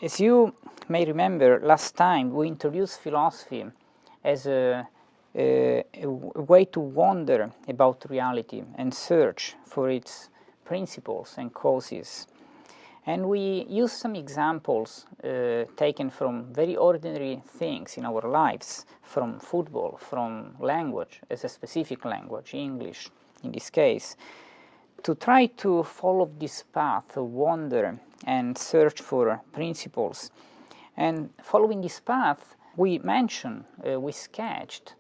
As you may remember, last time we introduced philosophy as a way to wonder about reality and search for its principles and causes. And we used some examples taken from very ordinary things in our lives, from football, from language, as a specific language, English in this case, to try to follow this path of wonder and search for principles. And following this path, we mentioned, we sketched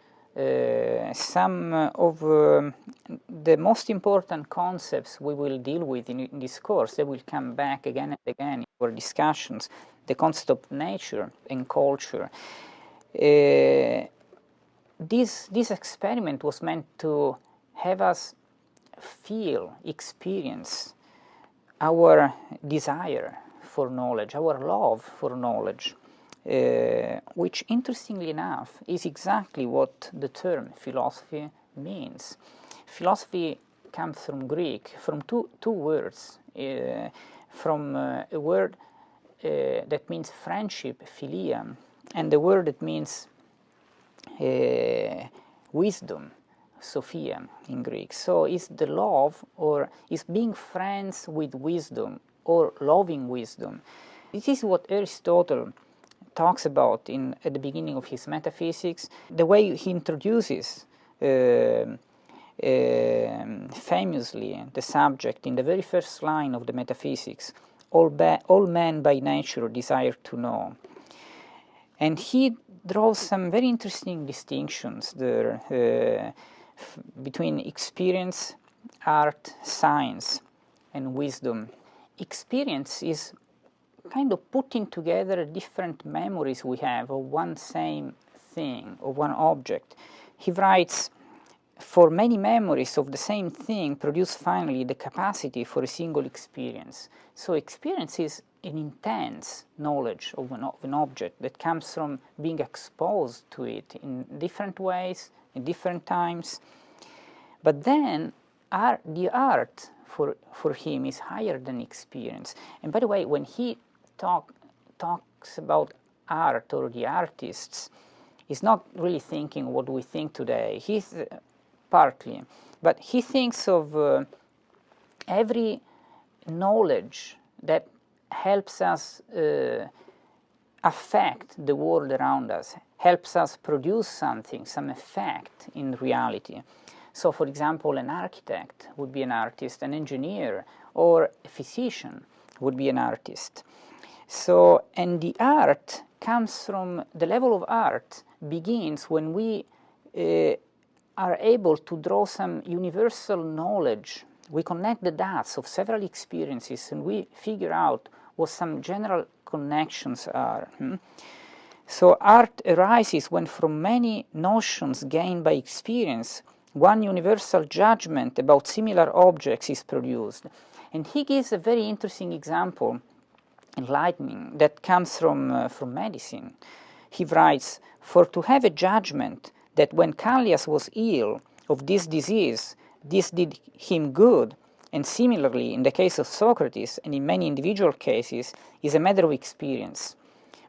some of the most important concepts we will deal with in this course. They will come back again and again in our discussions. The concept of nature and culture. This experiment was meant to have us feel, experience our desire for knowledge, our love for knowledge. Which, interestingly enough, is exactly what the term philosophy means. Philosophy comes from Greek, from two words, from a word that means friendship, philia, and the word that means wisdom, Sophia in Greek. So it's the love, or it's being friends with wisdom, or loving wisdom. This is what Aristotle talks about at the beginning of his metaphysics, the way he introduces famously the subject in the very first line of the metaphysics, all men by nature desire to know. And he draws some very interesting distinctions there between experience, art, science, and wisdom. Experience is kind of putting together different memories we have of one same thing, of one object. He writes, for many memories of the same thing produce finally the capacity for a single experience. So experience is an intense knowledge of an object that comes from being exposed to it in different ways, in different times. But then the art for him is higher than experience. And by the way, when he talks about art or the artists, he's not really thinking what we think today. He's partly, but he thinks of every knowledge that helps us affect the world around us, helps us produce something, some effect in reality. So, for example, an architect would be an artist, an engineer, or a physician would be an artist. So, and the art comes from, the level of art begins when we are able to draw some universal knowledge. We connect the dots of several experiences and we figure out what some general connections are. So art arises when from many notions gained by experience, one universal judgment about similar objects is produced. And he gives a very interesting example, enlightening, that comes from medicine. He writes, for to have a judgment that when Callias was ill of this disease, this did him good, and similarly in the case of Socrates and in many individual cases, is a matter of experience.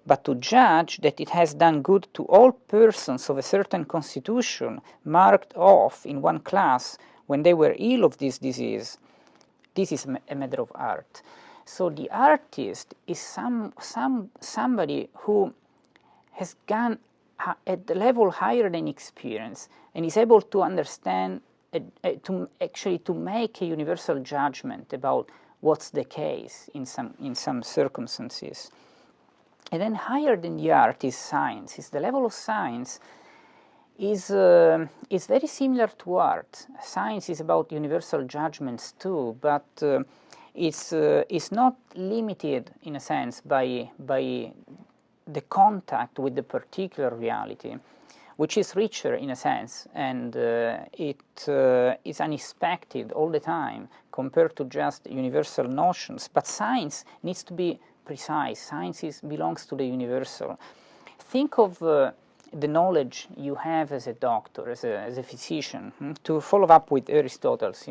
But to judge that it has done good to all persons of a certain constitution marked off in one class when they were ill of this disease, this is a matter of art. So the artist is somebody who has gone at the level higher than experience and is able to understand, to make a universal judgment about what's the case in some circumstances. And then higher than the art is science. The level of science is very similar to art. Science is about universal judgments too, but it's not limited in a sense by the contact with the particular reality, which is richer in a sense, and it is unexpected all the time compared to just universal notions. But science needs to be precise. Science belongs to the universal. Think of the knowledge you have as a doctor, as a physician. To follow up with Aristotle's,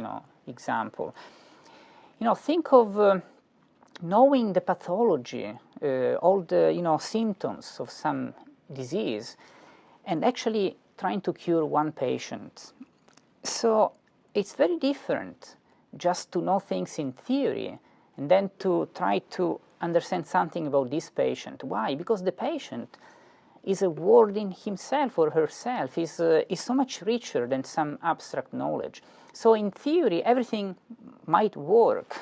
example. Think of knowing the pathology all the symptoms of some disease, and actually trying to cure one patient. So it's very different just to know things in theory and then to try to understand something about this patient. Why? Because the patient is a world in himself or herself, is so much richer than some abstract knowledge. So in theory, everything might work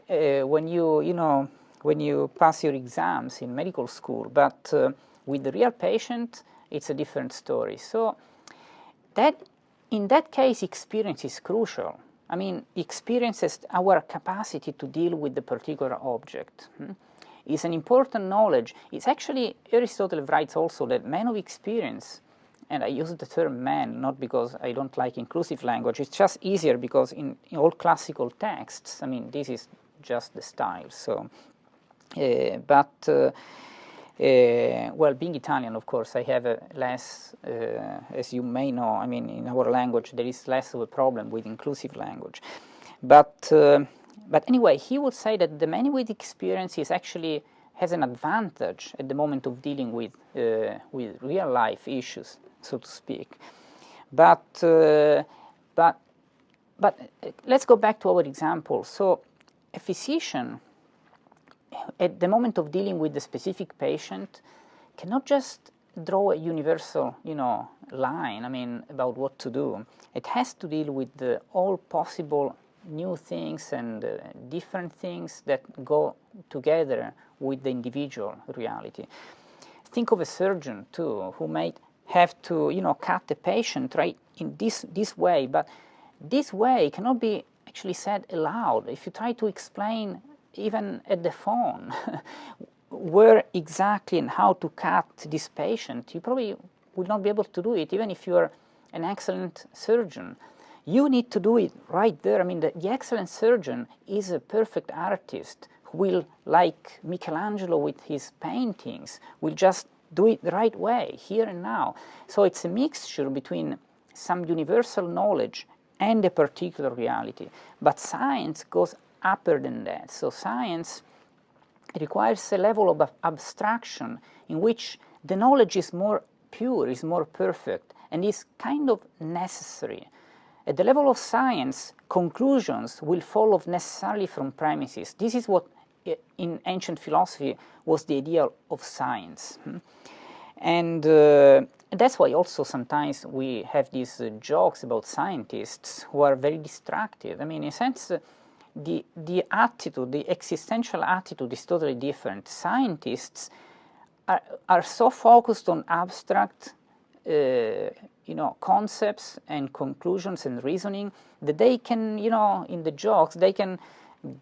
when you pass your exams in medical school, but with the real patient, it's a different story. So that, in that case, experience is crucial. I mean, experience is our capacity to deal with the particular object. It's an important knowledge. It's actually, Aristotle writes also that man of experience, and I use the term man not because I don't like inclusive language, it's just easier because in all classical texts, I mean, this is just the style. So, well, being Italian, of course, I have a less, as you may know, I mean, in our language there is less of a problem with inclusive language. But anyway, he would say that the man with experience is actually has an advantage at the moment of dealing with real life issues, so to speak. But let's go back to our example. So a physician, at the moment of dealing with the specific patient, cannot just draw a universal, line, I mean, about what to do. It has to deal with all possible new things and different things that go together with the individual reality. Think of a surgeon too, who might have to, cut the patient right in this way, but this way cannot be actually said aloud. If you try to explain even at the phone where exactly and how to cut this patient, you probably will not be able to do it, even if you are an excellent surgeon. You need to do it right there. I mean, the excellent surgeon is a perfect artist who will, like Michelangelo with his paintings, will just do it the right way, here and now. So it's a mixture between some universal knowledge and a particular reality. But science goes upper than that. So science requires a level of abstraction in which the knowledge is more pure, is more perfect, and is kind of necessary. At the level of science, conclusions will follow necessarily from premises. This is what in ancient philosophy was the idea of science. And that's why also sometimes we have these jokes about scientists who are very distracted. I mean, in a sense, the attitude, the existential attitude is totally different. Scientists are so focused on abstract concepts and conclusions and reasoning that they can, in the jokes, they can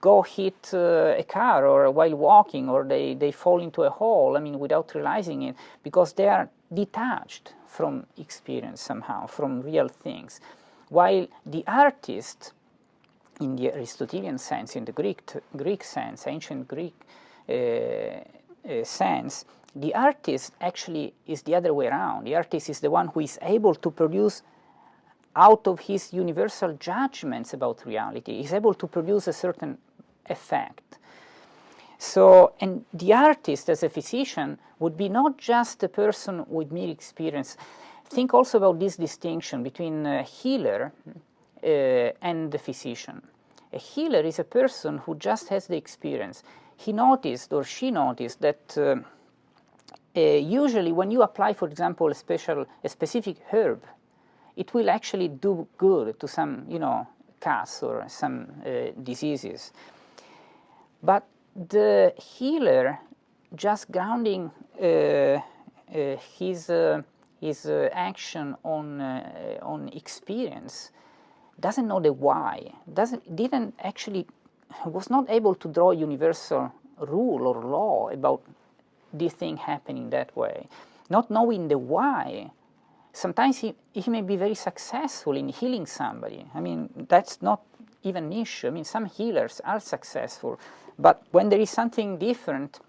go hit a car or while walking, or they fall into a hole, I mean, without realizing it, because they are detached from experience somehow, from real things. While the artist, in the Aristotelian sense, in the Greek sense, ancient Greek sense, the artist actually is the other way around. The artist is the one who is able to produce out of his universal judgments about reality. He's able to produce a certain effect. So, and the artist as a physician would be not just a person with mere experience. Think also about this distinction between a healer and the physician. A healer is a person who just has the experience. He noticed, or she noticed, that usually when you apply, for example, a specific herb, it will actually do good to some, cuts or some diseases. But the healer, just grounding his action on experience, doesn't know the why. Was not able to draw a universal rule or law about this thing happening that way. Not knowing the why, sometimes he may be very successful in healing somebody. I mean, that's not even an issue. I mean, some healers are successful, but when there is something different,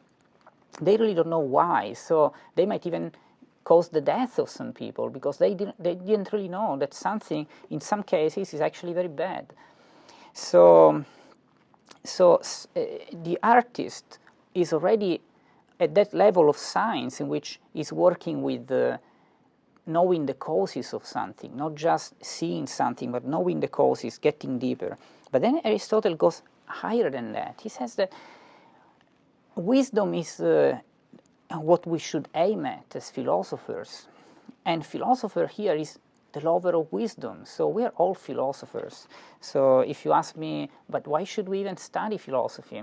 they really don't know why. So they might even cause the death of some people because they didn't really know that something, in some cases, is actually very bad. So the artist is already at that level of science in which is working with knowing the causes of something, not just seeing something, but knowing the causes, getting deeper. But then Aristotle goes higher than that. He says that wisdom is what we should aim at as philosophers. And philosopher here is the lover of wisdom. So we are all philosophers. So if you ask me, but why should we even study philosophy?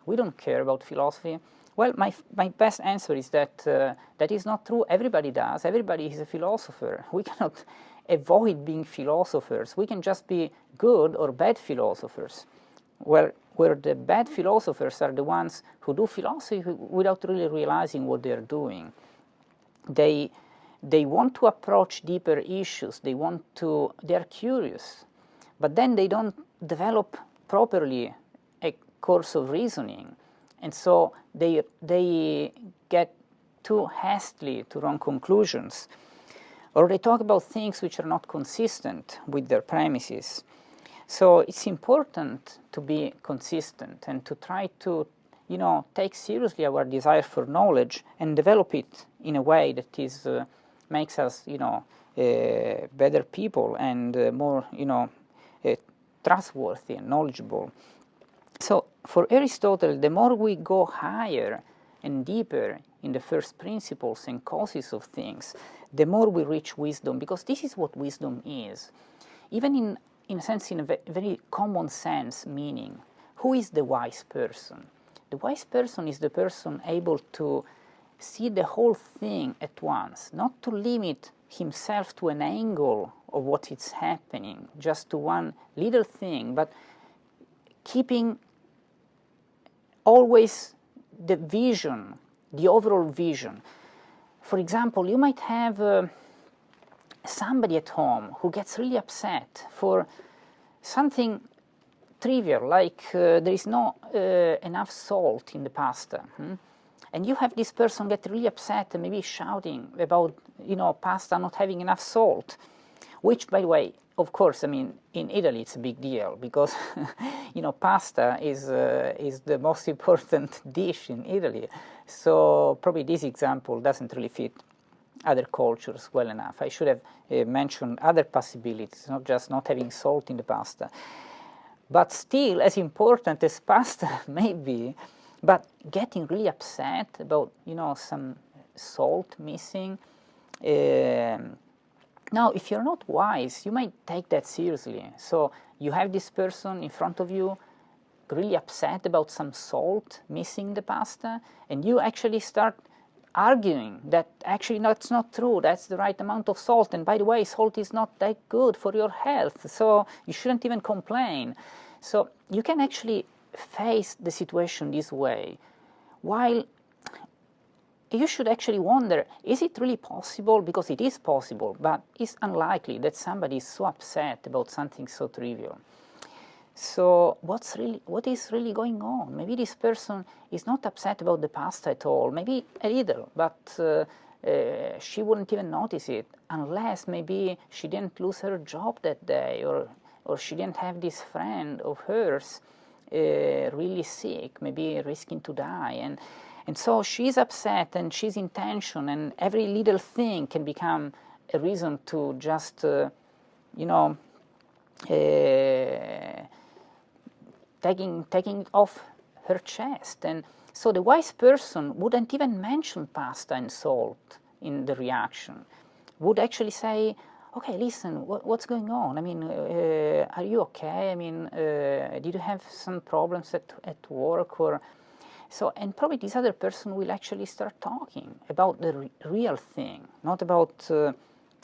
We don't care about philosophy. Well, my best answer is that that is not true. Everybody does. Everybody is a philosopher. We cannot avoid being philosophers. We can just be good or bad philosophers. Where the bad philosophers are the ones who do philosophy without really realizing what they're doing. They want to approach deeper issues. They are curious, but then they don't develop properly a course of reasoning. And so they get too hastily to wrong conclusions, or they talk about things which are not consistent with their premises. So it's important to be consistent and to try to, take seriously our desire for knowledge and develop it in a way that is makes us, better people and more, trustworthy and knowledgeable. So for Aristotle, the more we go higher and deeper in the first principles and causes of things, the more we reach wisdom, because this is what wisdom is. Even in a sense, in a very common sense meaning, who is the wise person? The wise person is the person able to see the whole thing at once, not to limit himself to an angle of what is happening, just to one little thing, but keeping always the vision, the overall vision. For example, you might have somebody at home who gets really upset for something trivial, like there is not enough salt in the pasta. And you have this person get really upset and maybe shouting about, pasta not having enough salt, which, by the way, of course, in Italy it's a big deal because, pasta is the most important dish in Italy. So probably this example doesn't really fit other cultures well enough. I should have mentioned other possibilities, not just not having salt in the pasta. But still, as important as pasta may be, but getting really upset about, some salt missing. Now, if you're not wise, you might take that seriously. So you have this person in front of you really upset about some salt missing in the pasta, and you actually start arguing that actually that's not true, that's the right amount of salt, and by the way, salt is not that good for your health, so you shouldn't even complain. So you can actually face the situation this way, while you should actually wonder, is it really possible? Because it is possible, but it's unlikely that somebody is so upset about something so trivial. So what is really going on? Maybe this person is not upset about the pasta at all, maybe a little, but she wouldn't even notice it unless maybe she didn't lose her job that day, or she didn't have this friend of hers really sick, maybe risking to die. And so she's upset and she's in tension, and every little thing can become a reason to just, taking off her chest. And so the wise person wouldn't even mention pasta and salt in the reaction, would actually say, okay, listen, what's going on? Are you okay? Did you have some problems at work? And probably this other person will actually start talking about the real thing, not about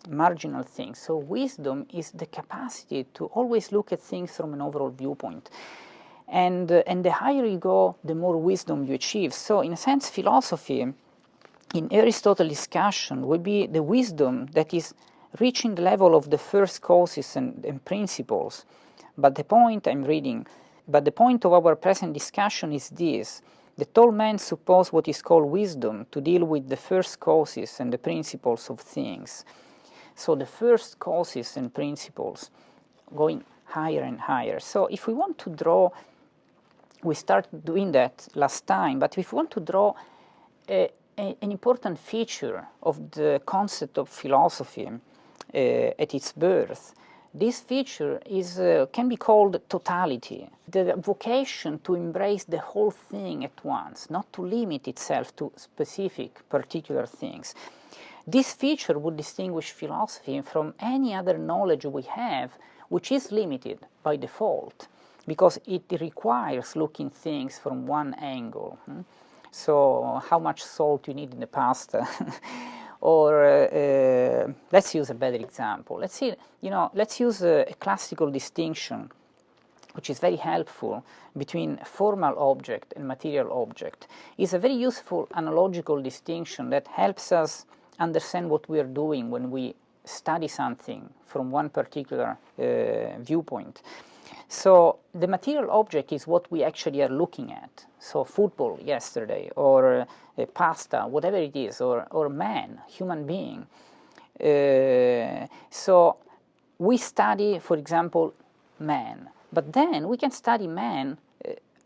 marginal things. So wisdom is the capacity to always look at things from an overall viewpoint. And the higher you go, the more wisdom you achieve. So in a sense, philosophy, in Aristotle's discussion, would be the wisdom that is reaching the level of the first causes and principles. But the point of our present discussion is this: that all men suppose what is called wisdom to deal with the first causes and the principles of things. So the first causes and principles going higher and higher. So if we want to draw We started doing that last time, but if we want to draw an important feature of the concept of philosophy at its birth, this feature can be called totality, the vocation to embrace the whole thing at once, not to limit itself to specific, particular things. This feature would distinguish philosophy from any other knowledge we have, which is limited by default, because it requires looking things from one angle. So, how much salt you need in the pasta? Or let's use a better example. Let's use a classical distinction, which is very helpful, between formal object and material object. It's a very useful analogical distinction that helps us understand what we are doing when we study something from one particular viewpoint. So the material object is what we actually are looking at. So football yesterday, or pasta, whatever it is, or man, human being. So we study, for example, man. But then we can study man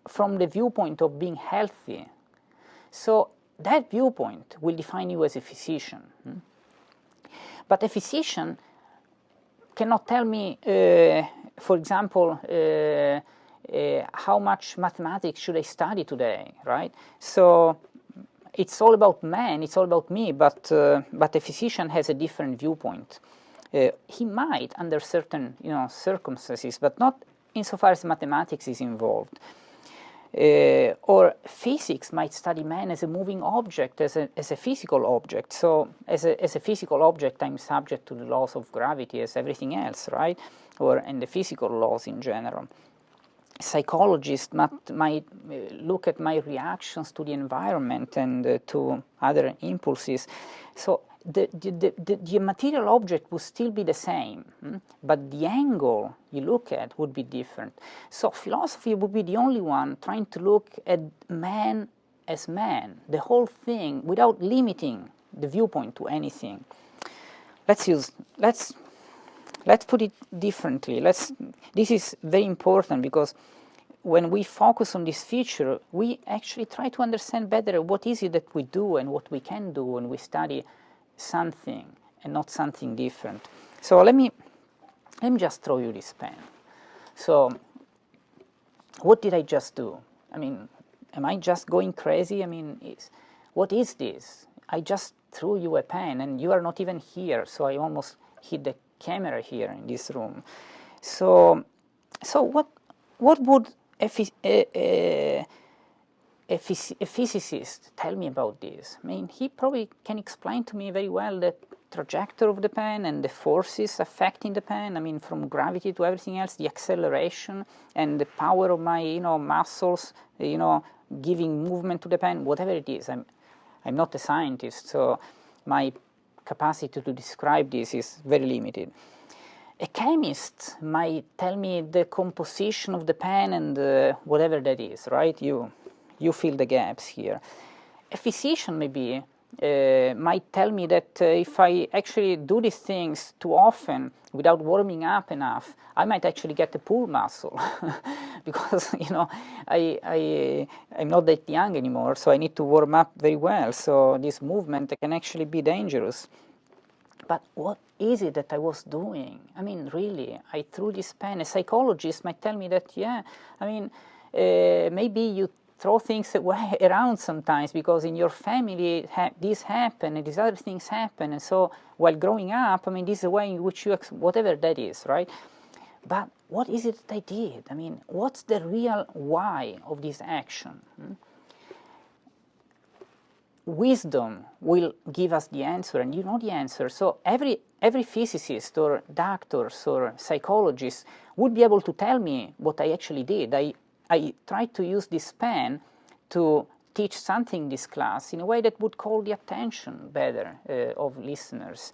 from the viewpoint of being healthy. So that viewpoint will define you as a physician. But a physician cannot tell me, for example, how much mathematics should I study today, right? So it's all about man, it's all about me, but a physician has a different viewpoint. He might, under certain circumstances, but not insofar as mathematics is involved. Or physics might study man as a moving object, as a physical object. So as a physical object, I'm subject to the laws of gravity as everything else, right? And the physical laws in general. Psychologists might look at my reactions to the environment and to other impulses. So the material object would still be the same, but the angle you look at would be different. So philosophy would be the only one trying to look at man as man, the whole thing, without limiting the viewpoint to anything. Let's put it differently. This is very important, because when we focus on this feature, we actually try to understand better what is it that we do and what we can do when we study something and not something different. So let me just throw you this pen. So what did I just do? I mean, am I just going crazy? I mean, what is this? I just threw you a pen and you are not even here, so I almost hit the camera here in this room. So what would a physicist tell me about this? I mean, he probably can explain to me very well the trajectory of the pen and the forces affecting the pen. I mean, from gravity to everything else, the acceleration and the power of my muscles, giving movement to the pen, whatever it is. I'm not a scientist, so my capacity to describe this is very limited. A chemist might tell me the composition of the pen and whatever that is, right? You fill the gaps here. A physician maybe might tell me that if I actually do these things too often without warming up enough, I might actually get a pull muscle because I'm not that young anymore, so I need to warm up very well. So this movement can actually be dangerous. But what is it that I was doing? I mean, really, I threw this pen. A psychologist might tell me that, maybe you throw things away around sometimes because in your family this happened and these other things happen, and so while growing up, I mean, this is the way in which you whatever that is, right? But what is it that I did? I mean, what's the real why of this action? Wisdom will give us the answer, and you know the answer. So every physicist or doctors or psychologist would be able to tell me what I actually did. I tried to use this pen to teach something in this class in a way that would call the attention better of listeners.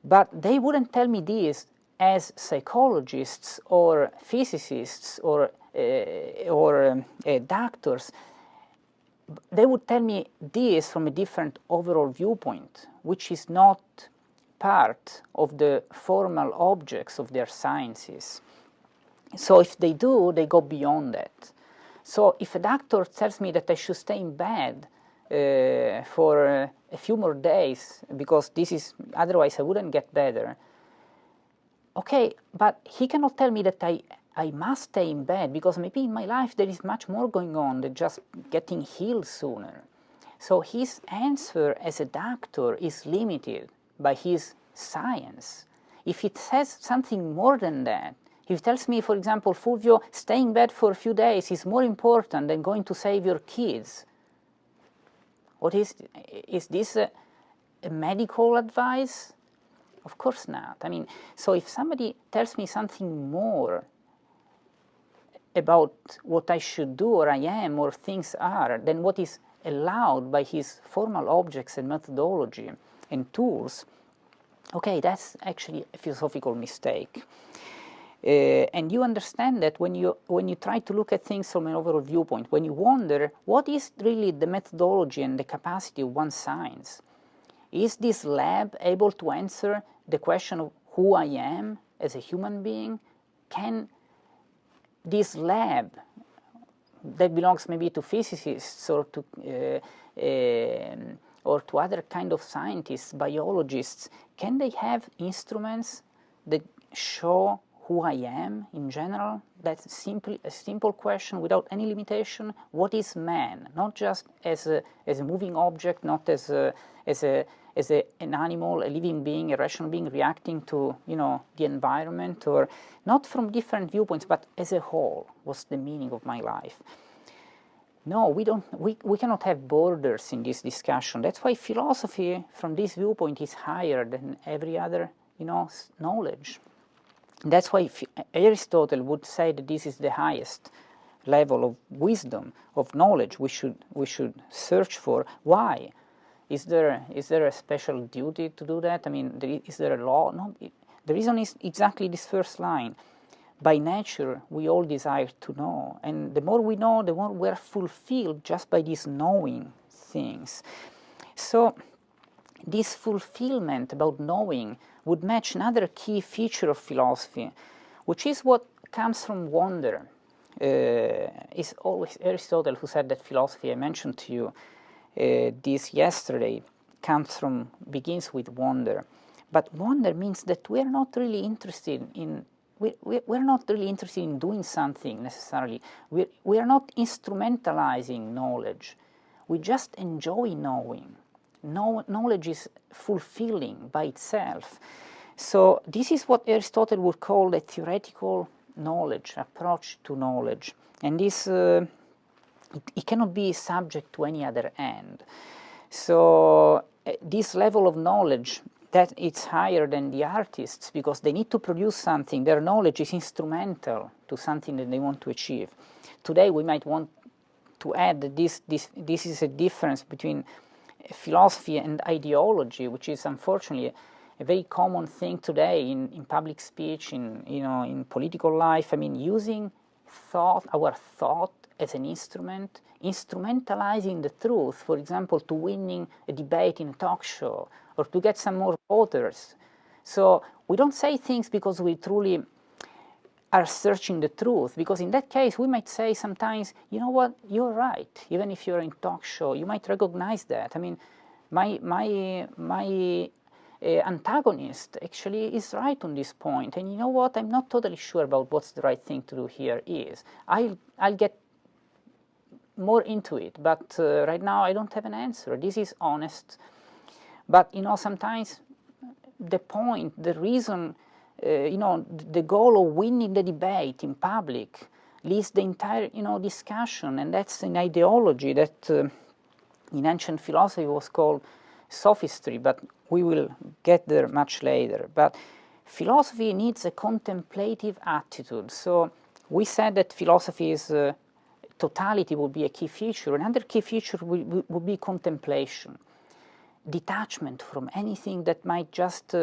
But they wouldn't tell me this as psychologists or physicists or doctors. They would tell me this from a different overall viewpoint, which is not part of the formal objects of their sciences. So if they do, they go beyond that. So if a doctor tells me that I should stay in bed for a few more days because otherwise I wouldn't get better, okay, but he cannot tell me that I must stay in bed, because maybe in my life there is much more going on than just getting healed sooner. So his answer as a doctor is limited by his science. If it says something more than that, if he tells me, for example, Fulvio, staying in bed for a few days is more important than going to save your kids, what is this a medical advice? Of course not. I mean, so if somebody tells me something more about what I should do or I am or things are than what is allowed by his formal objects and methodology and tools, okay, that's actually a philosophical mistake. And you understand that when you try to look at things from an overall viewpoint, when you wonder what is really the methodology and the capacity of one science. Is this lab able to answer the question of who I am as a human being? Can this lab, that belongs maybe to physicists or to other kind of scientists, biologists, can they have instruments that show who I am in general? That's simply a simple question without any limitation. What is man? Not just as a moving object, not as an animal, a living being, a rational being reacting to the environment, or not from different viewpoints, but as a whole. What's the meaning of my life? No, we cannot have borders in this discussion. That's why philosophy, from this viewpoint, is higher than every other knowledge. That's why Aristotle would say that this is the highest level of wisdom, of knowledge we should search for. Why? Is there a special duty to do that? I mean, is there a law? No. The reason is exactly this first line. By nature, we all desire to know, and the more we know, the more we're fulfilled just by these knowing things. So this fulfillment about knowing would match another key feature of philosophy, which is what comes from wonder. It's always Aristotle who said that philosophy, I mentioned to you this yesterday, begins with wonder. But wonder means that we're not really interested in doing something necessarily. We are not instrumentalizing knowledge. We just enjoy knowing. Knowledge is fulfilling by itself. So this is what Aristotle would call a theoretical knowledge, approach to knowledge. And this it cannot be subject to any other end. So this level of knowledge, that it's higher than the artists, because they need to produce something. Their knowledge is instrumental to something that they want to achieve. Today we might want to add that this is a difference between philosophy and ideology, which is unfortunately a very common thing today in public speech, in political life. I mean, using our thought as an instrument, instrumentalizing the truth, for example, to winning a debate in a talk show, or to get some more voters. So we don't say things because we truly are searching the truth, because in that case we might say sometimes, you know what, you're right. Even if you're in talk show, you might recognize that. I mean, my antagonist actually is right on this point, and you know what, I'm not totally sure about what's the right thing to do here is. I'll get more into it, but right now I don't have an answer. This is honest. But sometimes the point, the reason, the goal of winning the debate in public leads the entire discussion, and that's an ideology that in ancient philosophy was called sophistry, but we will get there much later. But philosophy needs a contemplative attitude. So we said that philosophy is totality would be a key feature. Another key feature would be contemplation, detachment from anything that might just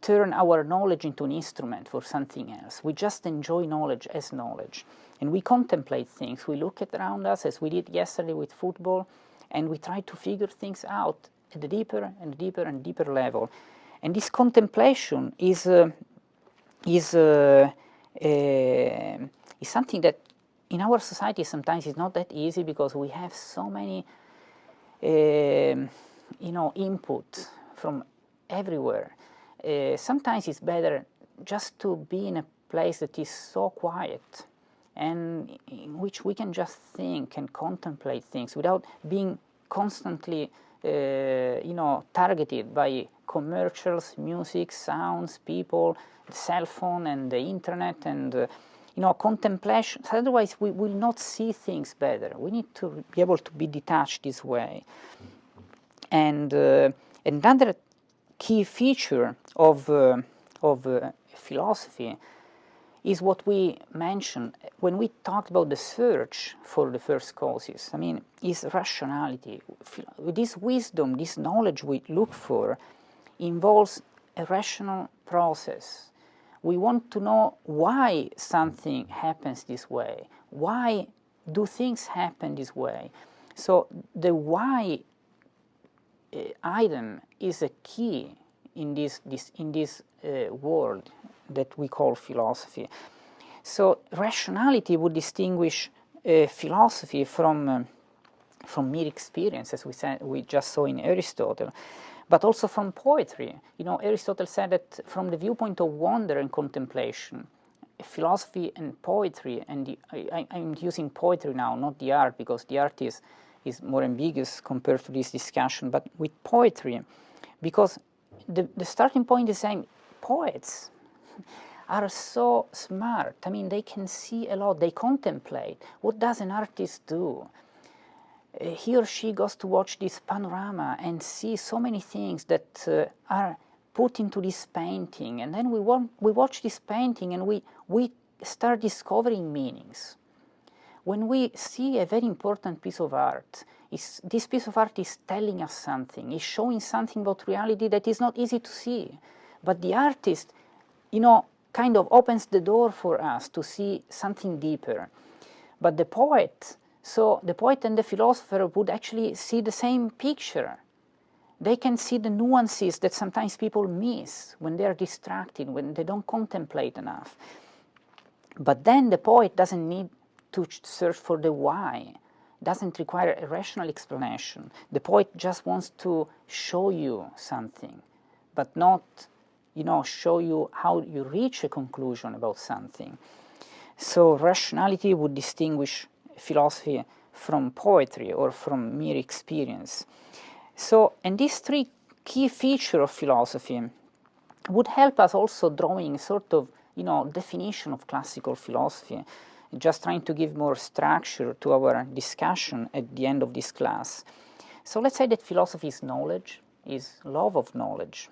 turn our knowledge into an instrument for something else. We just enjoy knowledge as knowledge, and we contemplate things. We look at around us, as we did yesterday with football, and we try to figure things out at a deeper and deeper and deeper level. And this contemplation is something that in our society sometimes it's not that easy because we have so many input from everywhere. Sometimes it's better just to be in a place that is so quiet and in which we can just think and contemplate things without being constantly targeted by commercials, music, sounds, people, the cell phone and the internet and contemplation. Otherwise we will not see things better. We need to be able to be detached this way. And another key feature of philosophy is what we mentioned when we talked about the search for the first causes. I mean, is rationality. This wisdom, this knowledge we look for involves a rational process. We want to know why something happens this way. Why do things happen this way? So the why item is a key in this world that we call philosophy. So rationality would distinguish philosophy from mere experience, as we just saw in Aristotle, but also from poetry. Aristotle said that from the viewpoint of wonder and contemplation, philosophy and poetry, and I'm using poetry now, not the art, because the art is more ambiguous compared to this discussion, but with poetry, because the starting point is saying poets are so smart. I mean, they can see a lot, they contemplate. What does an artist do? He or she goes to watch this panorama and see so many things that are put into this painting, and then we watch this painting and we start discovering meanings. When we see a very important piece of art, this piece of art is telling us something, is showing something about reality that is not easy to see. But the artist, kind of opens the door for us to see something deeper. But the poet and the philosopher would actually see the same picture. They can see the nuances that sometimes people miss when they are distracted, when they don't contemplate enough. But then the poet doesn't need to search for the why, doesn't require a rational explanation. The poet just wants to show you something, but not, show you how you reach a conclusion about something. So rationality would distinguish philosophy from poetry or from mere experience. So, and these three key features of philosophy would help us also drawing a sort of, definition of classical philosophy, just trying to give more structure to our discussion at the end of this class. So let's say that philosophy is knowledge, is love of knowledge,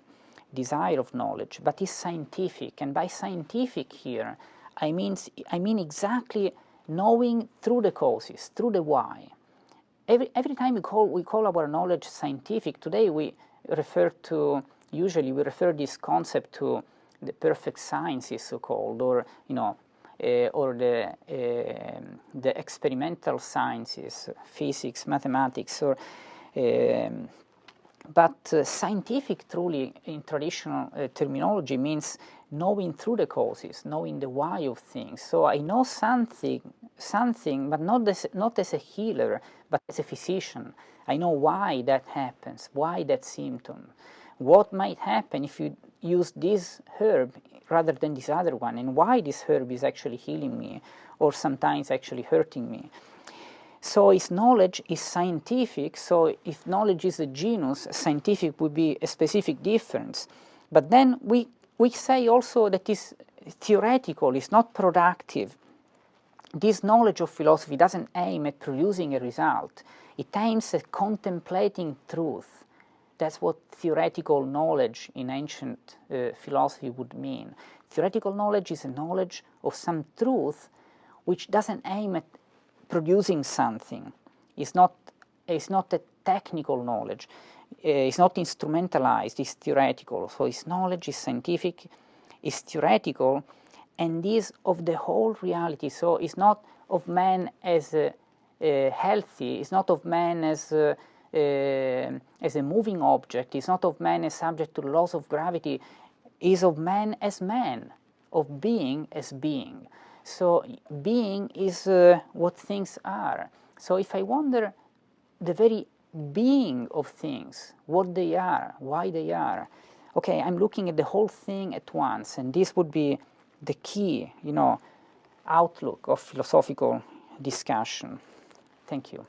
desire of knowledge, but is scientific. And by scientific here, I mean exactly knowing through the causes, through the why. Every time we call our knowledge scientific, today usually we refer this concept to the perfect sciences, so-called, or the experimental sciences, physics, mathematics, but scientific truly in traditional terminology means knowing through the causes, knowing the why of things. So I know something, but not as a healer, but as a physician. I know why that happens, why that symptom, what might happen if you use this herb rather than this other one, and why this herb is actually healing me or sometimes actually hurting me. So if knowledge is scientific, so if knowledge is a genus, scientific would be a specific difference. But then we say also that it's theoretical, it's not productive. This knowledge of philosophy doesn't aim at producing a result. It aims at contemplating truth. That's what theoretical knowledge in ancient philosophy would mean. Theoretical knowledge is a knowledge of some truth which doesn't aim at producing something. It's not a technical knowledge. It's not instrumentalized, it's theoretical. So its knowledge is scientific, it's theoretical, and is of the whole reality. So it's not of man as healthy, it's not of man as a moving object, it's not of man as subject to the laws of gravity, it's of man, of being as being. So being is what things are. So if I wonder the very being of things, what they are, why they are, okay, I'm looking at the whole thing at once, and this would be the key, outlook of philosophical discussion. Thank you.